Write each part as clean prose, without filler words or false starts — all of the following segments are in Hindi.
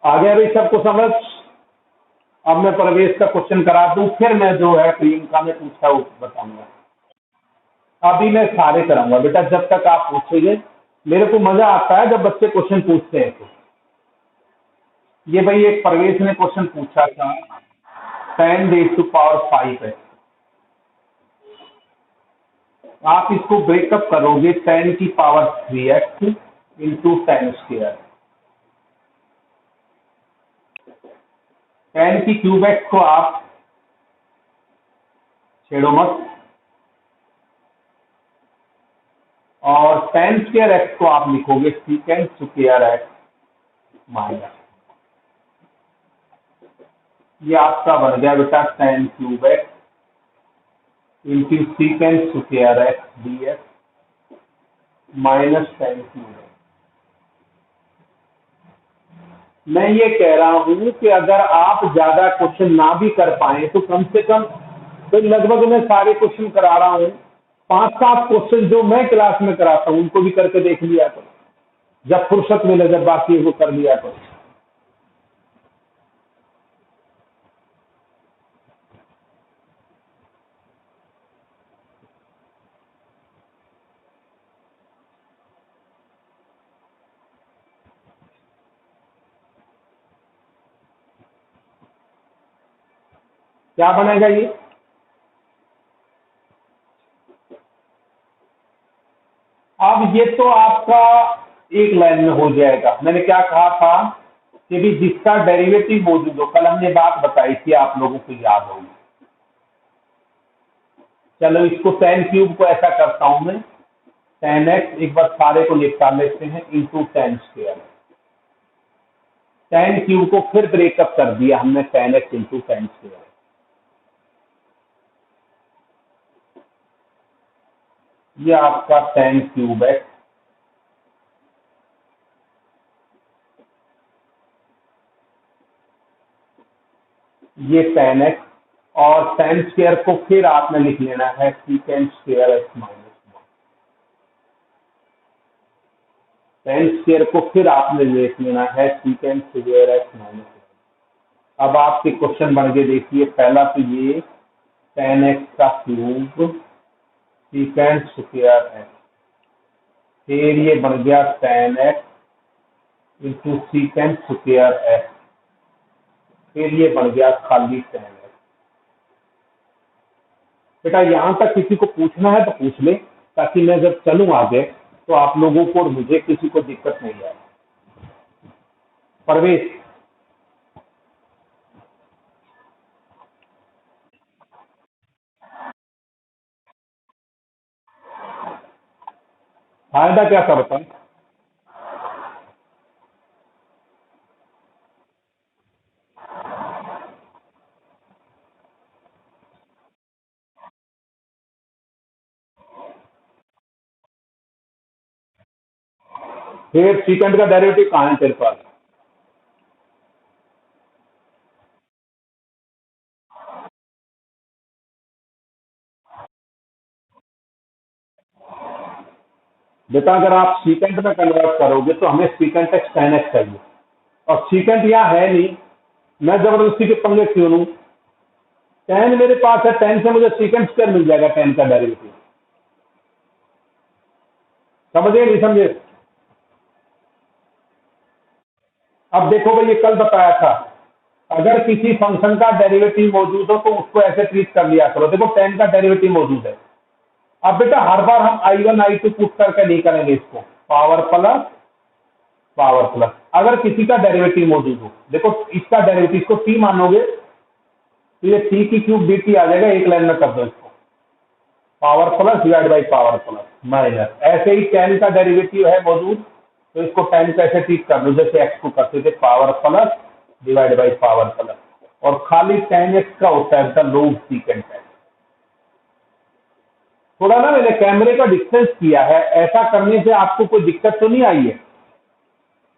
आ गया भाई सबको समझ। अब मैं प्रवेश का क्वेश्चन करा दूं, फिर मैं जो है प्रियंका ने पूछा वो बताऊंगा। अभी मैं सारे कराऊंगा बेटा, जब तक आप पूछोगे। मेरे को मजा आता है जब बच्चे क्वेश्चन पूछते हैं तो। ये भाई एक प्रवेश ने क्वेश्चन पूछा था, 10⁵ है। आप इसको ब्रेकअप करोगे 10⁻³ इंटू 10²। 10³ को आप छेड़ो मत, और 10² को आप लिखोगे sec² माइनस। ये आपका बन गया बेटा 10³ इंटू sec² dx माइनस 10³। मैं ये कह रहा हूं कि अगर आप ज्यादा क्वेश्चन ना भी कर पाए तो कम से कम, तो लगभग मैं सारे क्वेश्चन करा रहा हूं, 5-7 क्वेश्चन जो मैं क्लास में कराता हूं उनको भी करके देख लिया करो, जब फुर्सत मिले, जब बाकी को कर लिया करो। क्या बनेगा ये? अब ये तो आपका एक लाइन में हो जाएगा। मैंने क्या कहा था कि भी जिसका डेरिवेटिव मौजूद हो, कल हमने बात बताई थी, आप लोगों को याद होगी। चलो इसको 10³ को ऐसा करता हूं मैं, 10x, एक बार सारे को निपटा लेते हैं, इंटू 10²। 10³ को फिर ब्रेकअप कर दिया हमने 10x इंटू 10²। ये आपका 10³ ये 10x, और 10² को फिर आपने लिख लेना है sec² माइनस 10² को फिर आपने लिख लेना है sec² माइनस। अब आपके क्वेश्चन बन के देखिए, पहला तो ये 10x³ sec², फिर ये बन गया 10x इंटू sec², फिर ये बन गया खाली 10x। बेटा यहां तक किसी को पूछना है तो पूछ ले, ताकि मैं जब चलूं आगे तो आप लोगों को और मुझे किसी को दिक्कत नहीं आए। परवेश, फायदा क्या था बता? फिर सीकेंड का डेरिवेटिव कहाँ है तेरे पास? बेटा अगर आप सीकेंड में कन्वर्ट करोगे तो हमें सीकेंट एक्स 10x चाहिए, और सीकेंट यहाँ है नहीं। मैं जबरदस्ती के पंगे क्यों लूं? 10 मेरे पास है, 10 से मुझे sec² मिल जाएगा, 10 का डेरिवेटिव। समझे नहीं समझे? अब देखो भाई, ये कल बताया था, अगर किसी फंक्शन का डेरिवेटिव मौजूद हो तो उसको ऐसे ट्रीट कर लिया करो। देखो 10 का डेरिवेटिव मौजूद है। अब बेटा हर बार हम I1 I2 पुट करके नहीं करेंगे इसको, पावर प्लस पावर प्लस। अगर किसी का डेरिवेटिव मौजूद हो, देखो इसका डेरिवेटिव, इसको t मानोगे तो ये t³ dt आ जाएगा, एक लाइन में कर दो इसको, power plus divide by power plus minus. ऐसे ही 10 का डेरिवेटिव है मौजूद, तो इसको 10 का ऐसे ट्रीट कर लो जैसे x को करते थे, power plus divide by power plus, और खाली 10x का होता है द लोग सीकेंट है। थोड़ा ना मैंने कैमरे का डिस्टेंस किया है, ऐसा करने से आपको कोई दिक्कत तो नहीं आई है?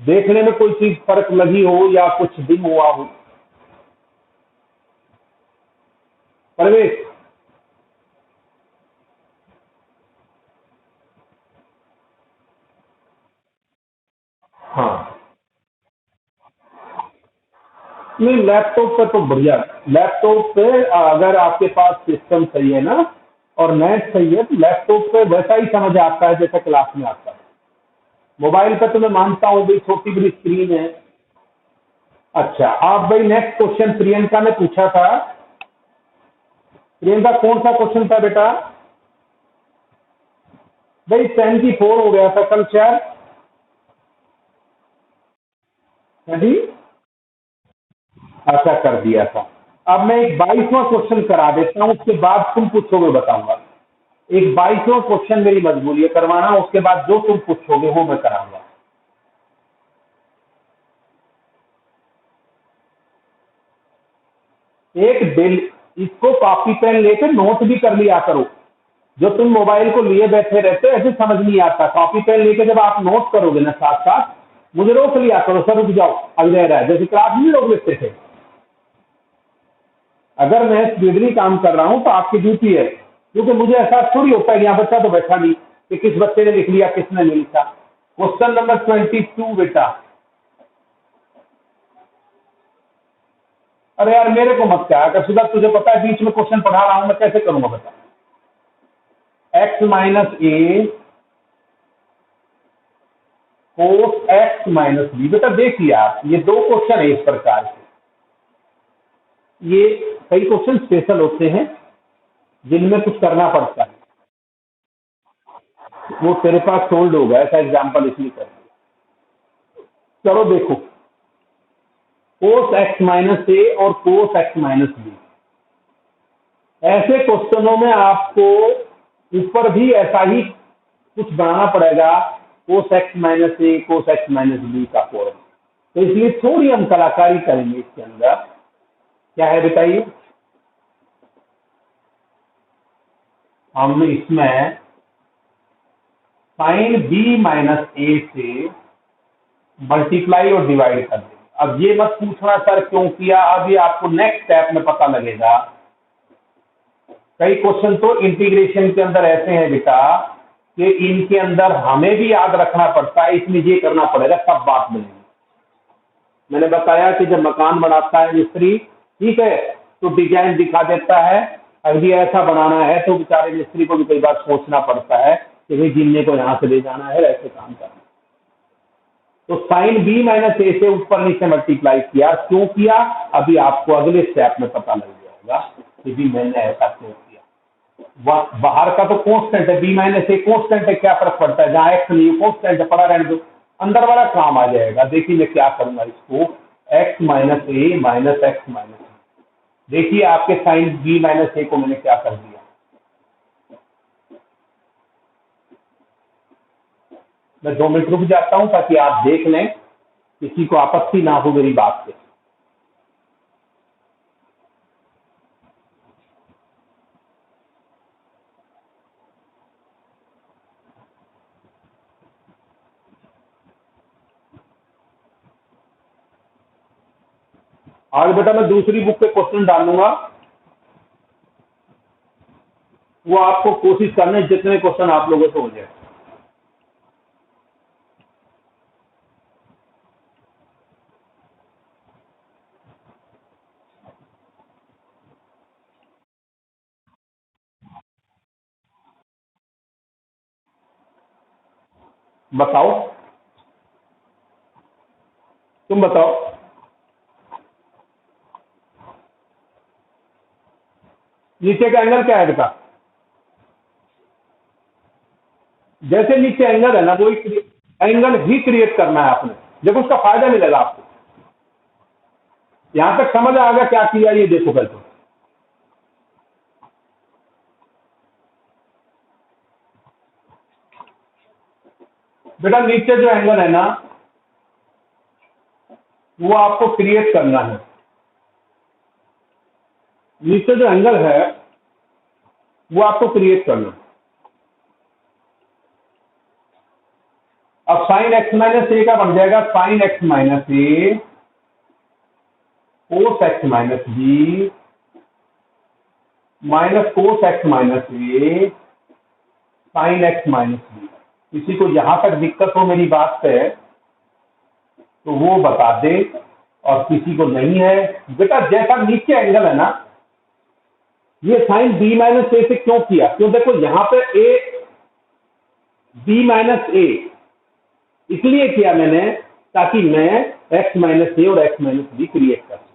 देखने में कोई चीज फर्क लगी हो या कुछ डिम हुआ हो? परवेश, हाँ नहीं, लैपटॉप पे तो बढ़िया। लैपटॉप पे अगर आपके पास सिस्टम सही है ना और नेट सही है तो लैपटॉप पे वैसा ही समझ आता है जैसा क्लास में आता है। मोबाइल पे तो मैं मानता हूँ भाई छोटी बड़ी स्क्रीन है। अच्छा, आप भाई नेक्स्ट क्वेश्चन प्रियंका ने पूछा था। प्रियंका कौन सा क्वेश्चन था बेटा? भाई 74 हो गया था कल शायद। हाँ जी, अच्छा कर दिया था। अब मैं एक 22वां क्वेश्चन करा देता हूँ, उसके बाद तुम पूछोगे बताऊंगा। एक 22वां क्वेश्चन मेरी मजबूरी है करवाना, उसके बाद जो तुम पूछोगे वो मैं कराऊंगा। एक दिल, इसको कॉपी पेन लेके नोट भी कर लिया करो। जो तुम मोबाइल को लिए बैठे रहते हो ऐसे समझ नहीं आता। कॉपी पेन लेके जब आप नोट करोगे ना साथ साथ, मुझे रोक लिया करो, सर रुक जाओ अभी रह रहा है, जैसे क्लास में लोग लिखते थे। अगर मैं स्पीडली काम कर रहा हूं तो आपकी ड्यूटी है, क्योंकि मुझे एहसास थोड़ी होता है कि यहाँ बच्चा तो बैठा नहीं कि किस बच्चे ने लिख लिया किसने नहीं लिखा। क्वेश्चन नंबर 22 बेटा। अरे यार मेरे को मत क्या, अगर सुधा तुझे पता है बीच में क्वेश्चन पढ़ा रहा हूं मैं कैसे करूंगा बता। X minus a cos x minus B. बेटा देखिए आप, ये दो क्वेश्चन है इस प्रकार के। ये कई क्वेश्चन स्पेशल होते हैं जिनमें कुछ करना पड़ता है। वो तेरे पास सोल्ड होगा ऐसा एग्जाम्पल इसलिए कर दिया। चलो देखो, कोस एक्स माइनस ए और कोस एक्स माइनस बी, ऐसे क्वेश्चनों में आपको ऊपर भी ऐसा ही कुछ बनाना पड़ेगा, कोस x minus a cos x minus B का फॉर्म। तो इसलिए थोड़ी हम कलाकारी करेंगे इसके अंदर। क्या है बताइए? हम इसमें साइन बी माइनस ए से मल्टीप्लाई और डिवाइड कर देंगे। अब ये मत पूछना सर क्यों किया, अब ये आपको नेक्स्ट स्टेप में पता लगेगा। कई क्वेश्चन तो इंटीग्रेशन के अंदर ऐसे हैं बेटा कि इनके अंदर हमें भी याद रखना पड़ता है, इसमें ये करना पड़ेगा तब बात बनेगी। मैंने बताया कि जब मकान बनाता है मिस्त्री, ठीक है, तो डिजाइन दिखा देता है, अगर ये ऐसा बनाना है तो बेचारे मिस्त्री को भी कई बार सोचना पड़ता है कि भाई जीने को यहाँ से ले जाना है, ऐसे काम करना। तो साइन बी माइनस ए से ऊपर नीचे मल्टीप्लाई किया, क्यों किया अभी आपको अगले स्टेप में पता लग जाएगा कि भी मैंने ऐसा क्यों किया। बाहर का तो कांस्टेंट है, बी माइनस ए कांस्टेंट है, क्या फर्क पड़ता है, जहां एक्स नहीं कांस्टेंट है, पड़ा रहने दो, अंदर वाला काम आ जाएगा। देखिए मैं क्या करूंगा, इसको एक्स माइनस ए माइनस एक्स माइनस ए। देखिए आपके साइन बी माइनस ए को मैंने क्या कर दिया। मैं 2 मिनट रुक जाता हूं ताकि आप देख लें, किसी को आपत्ति ना हो मेरी बात से। आज बेटा मैं दूसरी बुक पे क्वेश्चन डालूंगा, वो आपको कोशिश करना है जितने क्वेश्चन आप लोगों से हो जाए। बताओ, तुम बताओ। नीचे का एंगल क्या है बेटा? जैसे नीचे एंगल है ना, वो एंगल ही क्रिएट करना है आपने, देखो उसका फायदा मिलेगा आपको। यहां तक समझ आ गया क्या किया, ये देखो कल तो। बेटा नीचे जो एंगल है ना, वो आपको क्रिएट करना है। नीचे जो एंगल है वो आपको क्रिएट करना है। अब साइन एक्स माइनस ए का बन जाएगा sine x minus a cos x minus b minus cos x minus a sine x minus b. किसी को यहां तक दिक्कत हो मेरी बात पे तो वो बता दे, और किसी को नहीं है। बेटा जैसा नीचे एंगल है ना, ये साइन बी माइनस ए से क्यों किया? क्यों देखो यहाँ पे ए, बी माइनस ए इसलिए किया मैंने ताकि मैं एक्स माइनस ए और एक्स माइनस बी क्रिएट कर सकूं।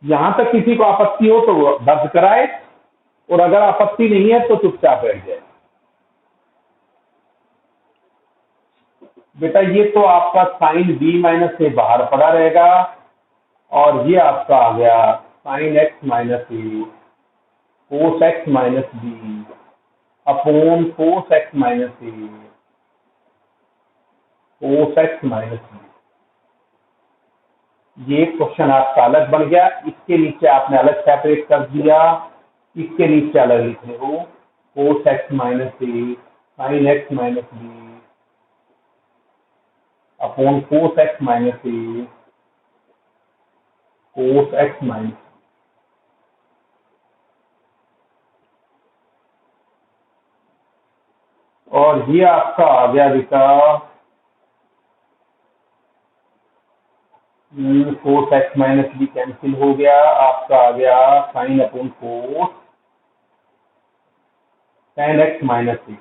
यहां तक किसी को आपत्ति हो तो वो दर्ज कराए, और अगर आपत्ति नहीं है तो चुपचाप बैठ जाए। बेटा ये तो आपका साइन बी माइनस ए बाहर पड़ा रहेगा, और ये आपका आ गया sine x minus a cos x minus b upon cos x minus a cos x minus b. ये क्वेश्चन आपका अलग बन गया। इसके नीचे आपने अलग सेपरेट कर दिया, इसके नीचे अलग लिखे हो cos x minus a sine x minus b upon cos x minus a cos x minus. और ये आपका आ गया बेटा cos x minus b cancel हो गया, आपका आ गया sine upon cos tan x minus b,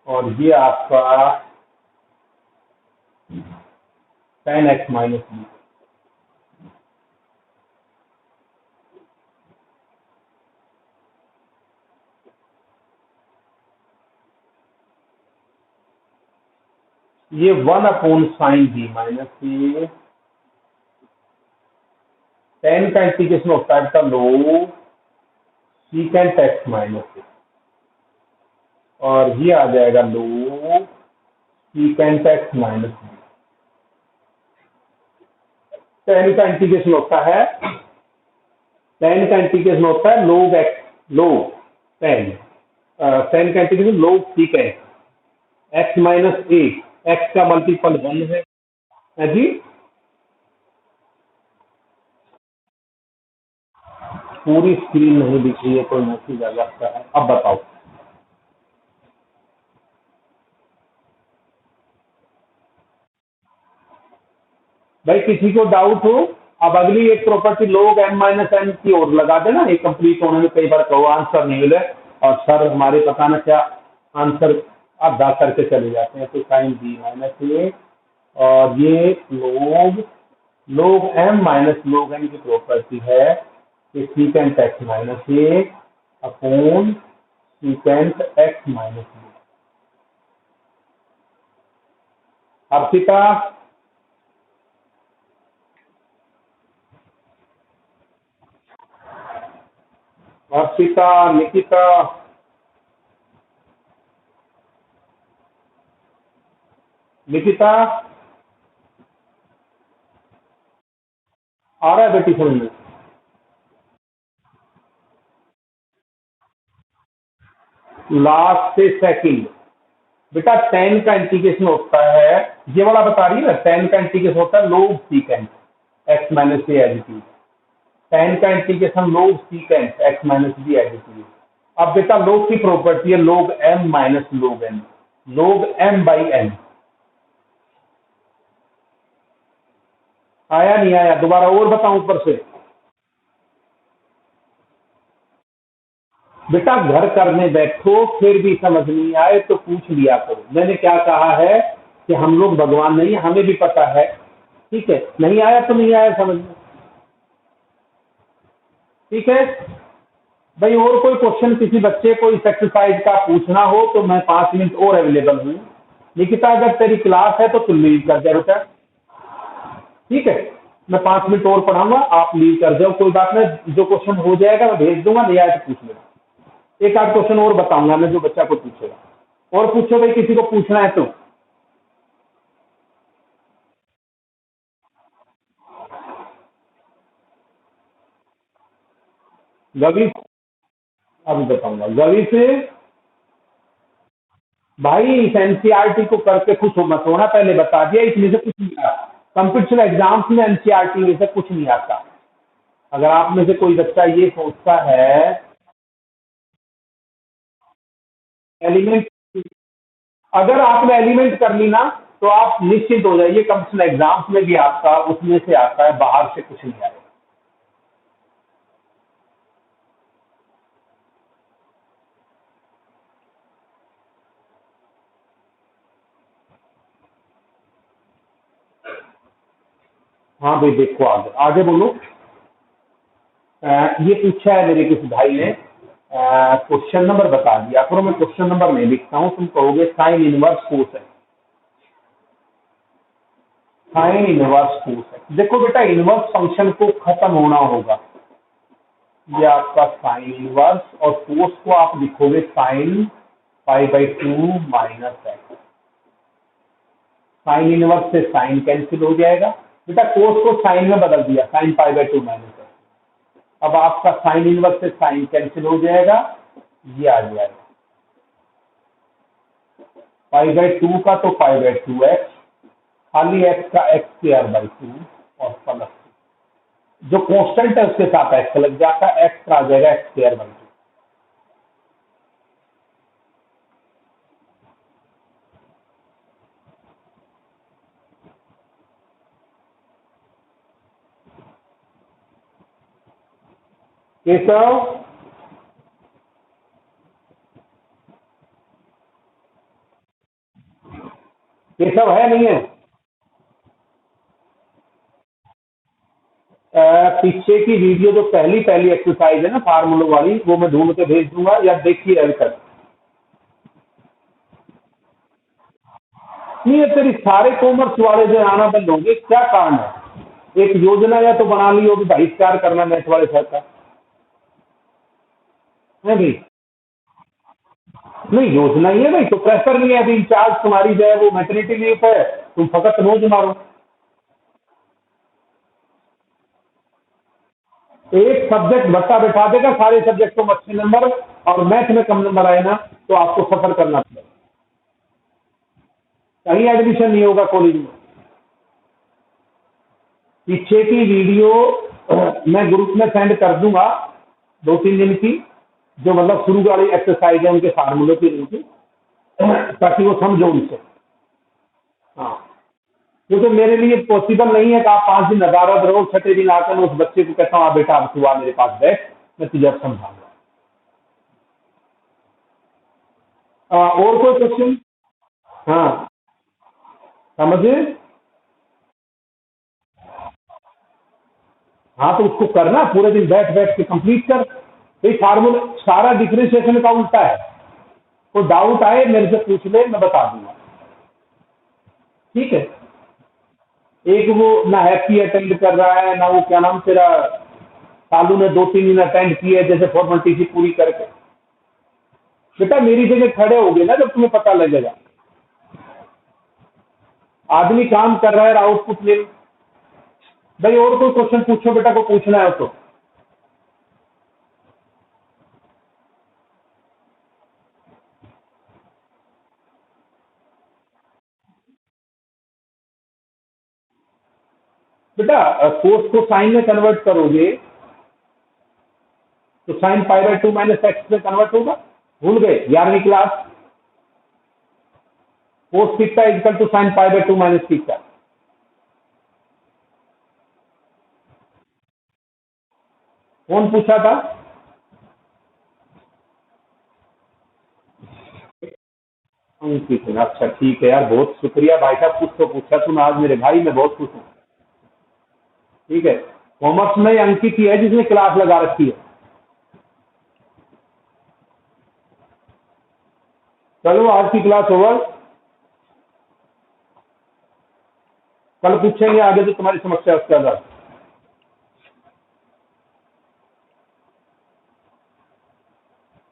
और ये आपका टेन एक्स माइनस बी। ये one upon sine b minus a, tan का इंटीग्रेशन होता है बेटा log secant x minus a, और ये आ जाएगा log secant x minus b. Tan का इंटीग्रेशन होता है, टेन का इंटीग्रेशन होता है लोग एक्स, लोग टेन, टेन का integration log secant x minus ए, एक्स का मल्टीपल वन है जी। पूरी स्क्रीन नहीं दिख रही है, कोई मैसेज आ जाता है। अब बताओ भाई, किसी को डाउट हो? अब अगली एक प्रॉपर्टी लोग एम माइनस एन की ओर लगा देना, एक कंप्लीट होने में कई बार कहो आंसर नहीं मिले और सर हमारे पता ना क्या आंसर आधा करके चले जाते हैं। तो साइन बी माइनस ए, और ये log log m minus log n की प्रॉपर्टी है कि secant x minus a upon secant x minus b. Harshita, Harshita, Nikita, Nikita आ रहा है बेटी समझ में? लास्ट से सेकंड बेटा टेन का इंटीग्रेशन होता है, ये वाला बता रही है ना, टेन का इंटीग्रेशन होता है log secant x minus a as it is, tan का integration log secant x minus b as it is. अब बेटा लोग की प्रॉपर्टी है log m minus log n, log m by n. आया नहीं आया? दोबारा और बताऊं ऊपर से? बेटा घर करने बैठो फिर भी समझ नहीं आए तो पूछ लिया करो। मैंने क्या कहा है कि हम लोग भगवान नहीं, हमें भी पता है, ठीक है? नहीं आया तो नहीं आया समझ में, ठीक है भाई। और कोई क्वेश्चन किसी बच्चे को इस एक्सरसाइज का पूछना हो तो मैं 5 मिनट और अवेलेबल हूँ। निकिता अगर तेरी क्लास है तो तुम लीव कर जाओ बेटा, ठीक है? मैं 5 मिनट और पढ़ाऊंगा, आप लीव कर जाओ, कोई बात नहीं। जो क्वेश्चन हो जाएगा मैं भेज दूंगा, नहीं आया तो पूछ लेना। एक आध क्वेश्चन और बताऊंगा मैं जो बच्चा को पूछेगा। और पूछो भाई, किसी को पूछना है तो। गवी, अभी बताऊंगा। गवी से भाई इस एनसीईआरटी को करके खुश हो मत होना, पहले बता दिया, इसमें से कुछ नहीं आता। कंपटीशन एग्जाम्स में एनसीईआरटी में से कुछ नहीं आता। अगर आप में से कोई बच्चा ये सोचता है एलिमेंट, अगर आपने एलिमेंट कर ली ना तो आप निश्चित हो जाइए, कंपटीशन एग्जाम्स में भी आपका उसमें से आता है, बाहर से कुछ नहीं आएगा। हाँ भाई देखो, आगे आगे बोलो। ये पूछा है मेरे किसी भाई ने, क्वेश्चन नंबर बता दिया करो, मैं क्वेश्चन नंबर नहीं लिखता हूँ, तुम कहोगे साइन इनवर्स कोस है। साइन इनवर्स कोस है, देखो बेटा इनवर्स फंक्शन को खत्म होना होगा, ये आपका साइन इनवर्स, और कोस को आप लिखोगे sine π/2 minus x. Sine inverse से साइन कैंसिल हो जाएगा, बेटा कोस को साइन में बदल दिया, साइन π/2 माइनस एक्स। अब आपका साइन इनवर्स से साइन कैंसिल हो जाएगा, ये आ जाएगा π/2 का तो π/2x, खाली x का x²/2 और प्लस जो कांस्टेंट है उसके साथ x लग जाता है, x आ जाएगा x²/2। केशव, केशव है नहीं है? पीछे की वीडियो जो पहली पहली एक्सरसाइज है ना फार्मूलों वाली, वो मैं ढूंढ के भेज दूंगा, या देखिए अभी तक नहीं है। तेरी सारे कॉमर्स वाले जो आना बंद होंगे, क्या कारण है? एक योजना या तो बना ली होगी बहिष्कार करना नेट वाले सर का, है भाई? नहीं योजना ही है भाई, तो प्रेशर नहीं है अभी, इंचार्ज तुम्हारी जो है वो मैटरनिटी लीव है, तुम फकत रोज मारो। एक सब्जेक्ट भट्टा बैठा देगा, सारे सब्जेक्टों में अच्छे नंबर, और मैथ में कम नंबर आए ना तो आपको सफर करना पड़ेगा, कहीं एडमिशन नहीं होगा कॉलेज में। पीछे की वीडियो मैं ग्रुप में सेंड कर दूंगा, 2-3 दिन की, जो मतलब शुरू वाली एक्सरसाइज है उनके फार्मूले की उनकी, ताकि वो समझो उनसे। हाँ, क्योंकि मेरे लिए पॉसिबल नहीं है कि आप 5 दिन नदारद रहो, छठे दिन आकर मैं उस बच्चे को कहता हूँ आप बेटा अब तू आ मेरे पास बैठ, मैं तुझे अब समझाऊंगा। और कोई क्वेश्चन? हाँ समझे? हाँ तो उसको करना, पूरे दिन बैठ बैठ के कंप्लीट कर। भाई फार्मूला सारा डिफरेंशिएशन का उल्टा है, कोई डाउट आए मेरे से पूछ ले, मैं बता दूंगा, ठीक है? एक वो ना हैप्पी अटेंड कर रहा है, ना वो क्या नाम तेरा सालू ने 2-3 दिन अटेंड किए जैसे फॉर्मेलिटी सी पूरी करके। बेटा मेरी जगह खड़े हो गए ना जब तुम्हें पता लगेगा, आदमी काम कर रहा है आउटपुट ले। भाई और कोई क्वेश्चन पूछो बेटा, को पूछना है तो। बेटा कोस को साइन में कन्वर्ट करोगे तो साइन π/2 माइनस एक्स में कन्वर्ट होगा, भूल गए 11वीं class? Cos theta equal to sine π/2 minus theta. कौन पूछा था? अंकित। अच्छा ठीक है यार, बहुत शुक्रिया भाई साहब, कुछ तो पूछा तूने आज मेरे भाई, मैं बहुत खुश हूँ। ठीक है, कॉमर्स में अंकित ही है जिसने क्लास लगा रखी है। चलो आज की क्लास ओवर, कल पूछेंगे आगे जो तुम्हारी समस्या है उसके आधार।